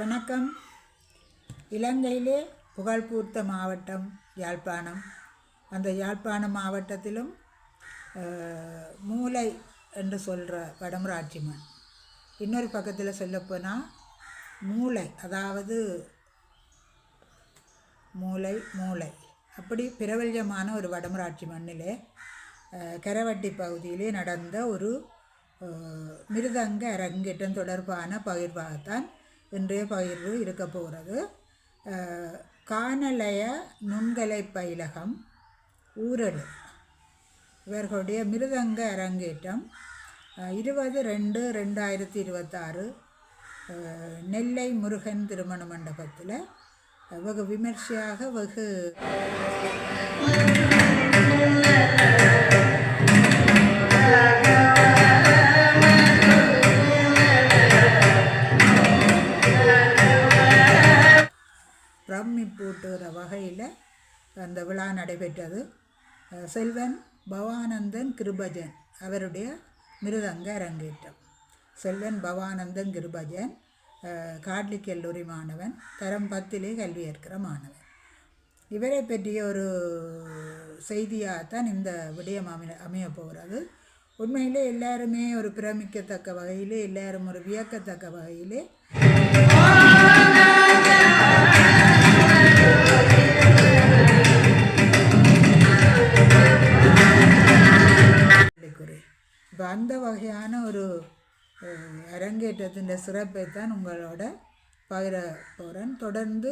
வணக்கம். இலங்கையிலே புகழ்பூர்த்த மாவட்டம் யாழ்ப்பாணம். அந்த யாழ்ப்பாணம் மாவட்டத்திலும் மூளை என்று சொல்கிற வடமராட்சி மண். இன்னொரு பக்கத்தில் சொல்லப்போனால் மூளை, அதாவது மூளை அப்படி பிரபல்யமான ஒரு வடமராட்சி மண்ணிலே கரவட்டி பகுதியிலே நடந்த ஒரு மிருதங்க அரங்கேற்றம் தொடர்பான பகிர்வாகத்தான் இன்றைய பகிர்வு இருக்க போகிறது. காணலய நுண்கலை பயிலகம் ஊரடு இவர்களுடைய மிருதங்க அரங்கேற்றம் 20/2/2026 நெல்லை முருகன் திருமண மண்டபத்தில் வெகு விமர்சையாக வெகு பிரமிப்பூட்டுகிற வகையில் அந்த விழா நடைபெற்றது. செல்வன் பவானந்தன் கிருபஜன் அவருடைய மிருதங்க அரங்கேற்றம். செல்வன் பவானந்தன் கிருபஜன் காட்லிக் கல்லூரி மாணவன், தரம் 10 கல்வி ஏற்கிற மாணவன். இவரை பற்றிய ஒரு செய்தியாகத்தான் இந்த விடயம் அமைய போகிறது. உண்மையிலே எல்லாருமே ஒரு பிரமிக்கத்தக்க வகையிலே, எல்லாரும் ஒரு வியக்கத்தக்க வகையிலே இப்போ அந்த வகையான ஒரு அரங்கேற்றத்தின் சிறப்பை தான் உங்களோட பகிர போகிறேன். தொடர்ந்து